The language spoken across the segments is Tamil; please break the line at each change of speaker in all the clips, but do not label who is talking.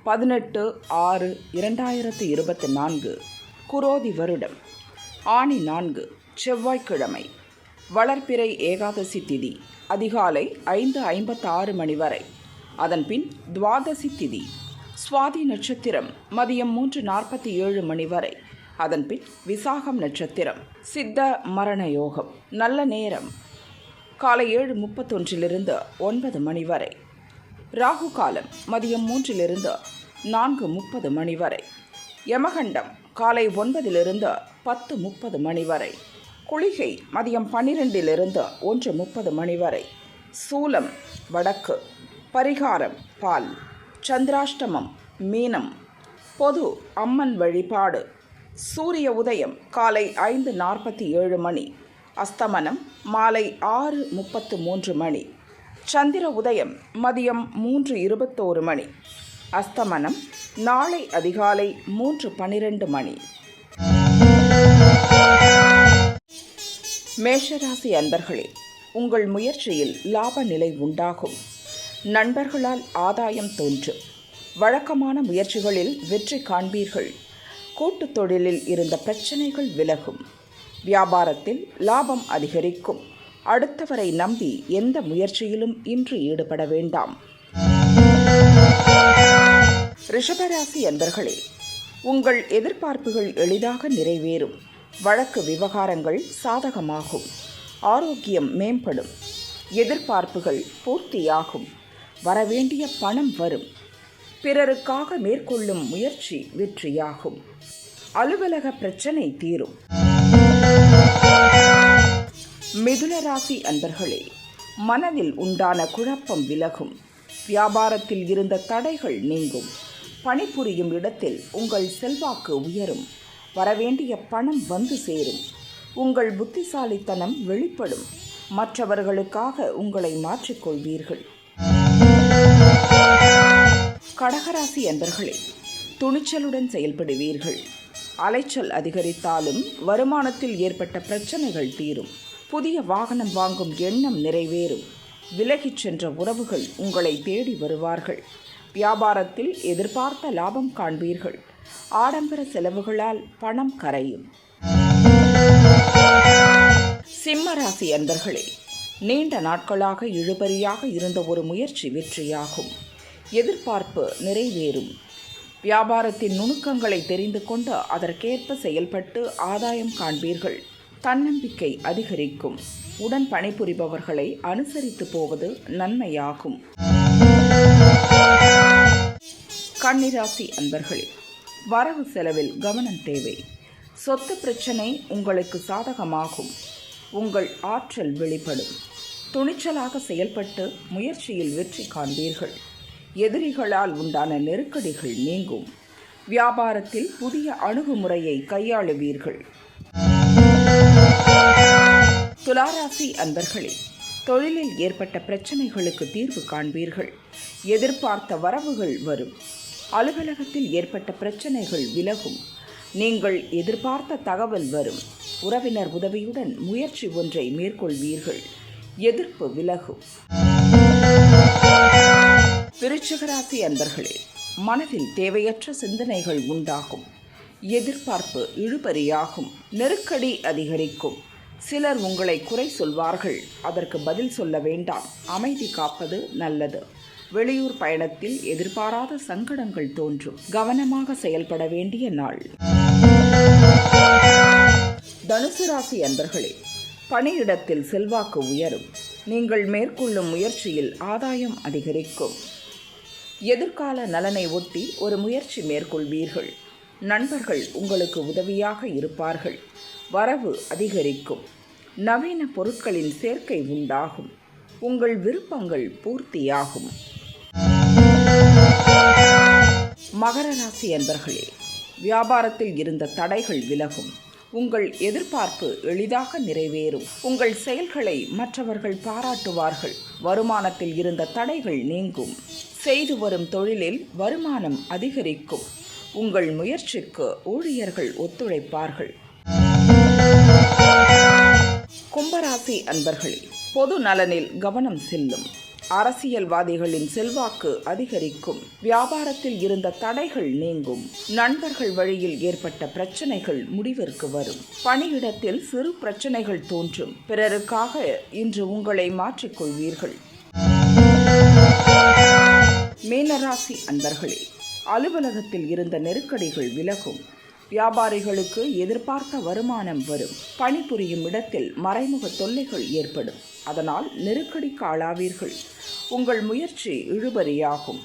18/6/2024 குரோதி வருடம் ஆனி 4 செவ்வாய்க்கிழமை. வளர்பிறை ஏகாதசி திதி அதிகாலை 5:56 மணி வரை. அதன்பின் துவாதசி திதி சுவாதி நட்சத்திரம் மதியம் 3:47 மணி வரை. அதன்பின் விசாகம் நட்சத்திரம். சித்த மரண யோகம். நல்ல நேரம் காலை 7:31 9 மணி வரை. ராகு காலம் மதியம் 3 4:30 மணி வரை. யமகண்டம் காலை 9 10:30 மணி வரை. குளிகை மதியம் 12 1:30 மணி வரை. சூலம் வடக்கு. பரிகாரம் பால். சந்திராஷ்டமம் மீனம். பொது அம்மன் வழிபாடு. சூரிய உதயம் காலை 5:47 மணி. அஸ்தமனம் மாலை 6:33 மணி. சந்திர உதயம் மதியம் 3:21 மணி. அஸ்தமனம் நாளை அதிகாலை 3:12 மணி. மேஷராசி அன்பர்களே, உங்கள் முயற்சியில் லாப நிலை உண்டாகும். நண்பர்களால் ஆதாயம் தோன்றும். வழக்கமான முயற்சிகளில் வெற்றி காண்பீர்கள். கூட்டுத் தொழிலில் இருந்த பிரச்சனைகள் விலகும். வியாபாரத்தில் லாபம் அதிகரிக்கும். அடுத்தவரை நம்பி எந்த முயற்சியிலும் இன்று ஈடுபட வேண்டாம். ரிஷபராசி அன்பர்களே, உங்கள் எதிர்பார்ப்புகள் எளிதாக நிறைவேறும். வழக்கு விவகாரங்கள் சாதகமாகும். ஆரோக்கியம் மேம்படும். எதிர்பார்ப்புகள் பூர்த்தியாகும். வரவேண்டிய பணம் வரும். பிறருக்காக மேற்கொள்ளும் முயற்சி வெற்றியாகும். அலுவலக பிரச்சனை தீரும். மிதுன ராசி அன்பர்களே, மனதில் உண்டான குழப்பம் விலகும். வியாபாரத்தில் இருந்த தடைகள் நீங்கும். பணிபுரியும் இடத்தில் உங்கள் செல்வாக்கு உயரும். வரவேண்டிய பணம் வந்து சேரும். உங்கள் புத்திசாலித்தனம் வெளிப்படும். மற்றவர்களுக்காக உங்களை மாற்றிக்கொள்வீர்கள். கடகராசி அன்பர்களே, துணிச்சலுடன் செயல்படுவீர்கள். அலைச்சல் அதிகரித்தாலும் வருமானத்தில் ஏற்பட்ட பிரச்சனைகள் தீரும். புதிய வாகனம் வாங்கும் எண்ணம் நிறைவேறும். விலகிச் சென்ற உறவுகள் உங்களை தேடி வருவார்கள். வியாபாரத்தில் எதிர்பார்த்த லாபம் காண்பீர்கள். ஆடம்பர செலவுகளால் பணம் கரையும். சிம்ம ராசி அன்பர்களே, நீண்ட நாட்களாக இழுபறியாக இருந்த ஒரு முயற்சி வெற்றியாகும். எதிர்பார்ப்பு நிறைவேறும். வியாபாரத்தின் நுணுக்கங்களை தெரிந்து கொண்டு அதற்கேற்ப செயல்பட்டு ஆதாயம் காண்பீர்கள். தன்னம்பிக்கை அதிகரிக்கும். உடன் பணிபுரிபவர்களை அனுசரித்து போவது நன்மையாகும். கன்னிராசி அன்பர்களே, வரவு செலவில் கவனம் தேவை. சொத்து பிரச்சனை உங்களுக்கு சாதகமாகும். உங்கள் ஆற்றல் வெளிப்படும். துணிச்சலாக செயல்பட்டு முயற்சியில் வெற்றி காண்பீர்கள். எதிரிகளால் உண்டான நெருக்கடிகள் நீங்கும். வியாபாரத்தில் புதிய அணுகுமுறையை கையாளுவீர்கள். துளாராசி அன்பர்களே, தொழிலில் ஏற்பட்ட பிரச்சனைகளுக்கு தீர்வு காண்பீர்கள். எதிர்பார்த்த வரவுகள் வரும். அலுவலகத்தில் ஏற்பட்ட பிரச்சனைகள் விலகும். நீங்கள் எதிர்பார்த்த தகவல் வரும். உறவினர் உதவியுடன் முயற்சி ஒன்றை மேற்கொள்வீர்கள். எதிர்ப்பு விலகும். விருச்சிகராசி அன்பர்களே, மனதில் தேவையற்ற சிந்தனைகள் உண்டாகும். எதிர்பார்ப்பு இழுபறியாகும். நெருக்கடி அதிகரிக்கும். சிலர் உங்களை குறை சொல்வார்கள். அதற்கு பதில் சொல்ல வேண்டாம். அமைதி காப்பது நல்லது. வெளியூர் பயணத்தில் எதிர்பாராத சங்கடங்கள் தோன்றும். கவனமாக செயல்பட வேண்டிய நாள். தனுசு ராசி அன்பர்களே, பணியிடத்தில் செல்வாக்கு உயரும். நீங்கள் மேற்கொள்ளும் முயற்சியில் ஆதாயம் அதிகரிக்கும். எதிர்கால நலனை ஒட்டி ஒரு முயற்சி மேற்கொள்வீர்கள். நண்பர்கள் உங்களுக்கு உதவியாக இருப்பார்கள். வரவு அதிகரிக்கும். நவீன பொருட்களின் சேர்க்கை உண்டாகும். உங்கள் விருப்பங்கள் பூர்த்தியாகும். மகர ராசி அன்பர்களே, வியாபாரத்தில் இருந்த தடைகள் விலகும். உங்கள் எதிர்பார்ப்பு எளிதாக நிறைவேறும். உங்கள் செயல்களை மற்றவர்கள் பாராட்டுவார்கள். வருமானத்தில் இருந்த தடைகள் நீங்கும். செய்து வரும் தொழிலில் வருமானம் அதிகரிக்கும். உங்கள் முயற்சிக்கு ஊழியர்கள் ஒத்துழைப்பார்கள். கும்பராசி அன்பர்களே, பொது நலனில் கவனம் செல்லும். அரசியல்வாதிகளின் செல்வாக்கு அதிகரிக்கும். வியாபாரத்தில் இருந்த தடைகள் நீங்கும். நண்பர்கள் வழியில் ஏற்பட்ட பிரச்சனைகள் முடிவிற்கு வரும். பணியிடத்தில் சிறு பிரச்சனைகள் தோன்றும். பிறருக்காக இன்று உங்களை மாற்றிக்கொள்வீர்கள். மீனராசி அன்பர்களே, அலுவலகத்தில் இருந்த நெருக்கடிகள் விலகும். வியாபாரிகளுக்கு எதிர்பார்த்த வருமானம் வரும். பணிபுரியும் இடத்தில் மறைமுக தொல்லைகள் ஏற்படும். அதனால் நெருக்கடிக்கு ஆளாவீர்கள். உங்கள் முயற்சி இழுபறியாகும்.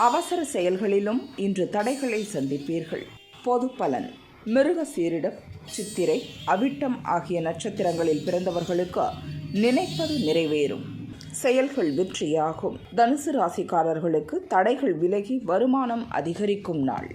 அவசர செயல்களிலும் இன்று தடைகளை சந்திப்பீர்கள். பொது பலன்: மிருகசீரிடம், சித்திரை, அவிட்டம் ஆகிய நட்சத்திரங்களில் பிறந்தவர்களுக்கு நினைப்பது நிறைவேறும். செயல்கள் வெற்றியாகும். தனுசு ராசிக்காரர்களுக்கு தடைகள் விலகி வருமானம் அதிகரிக்கும் நாள்.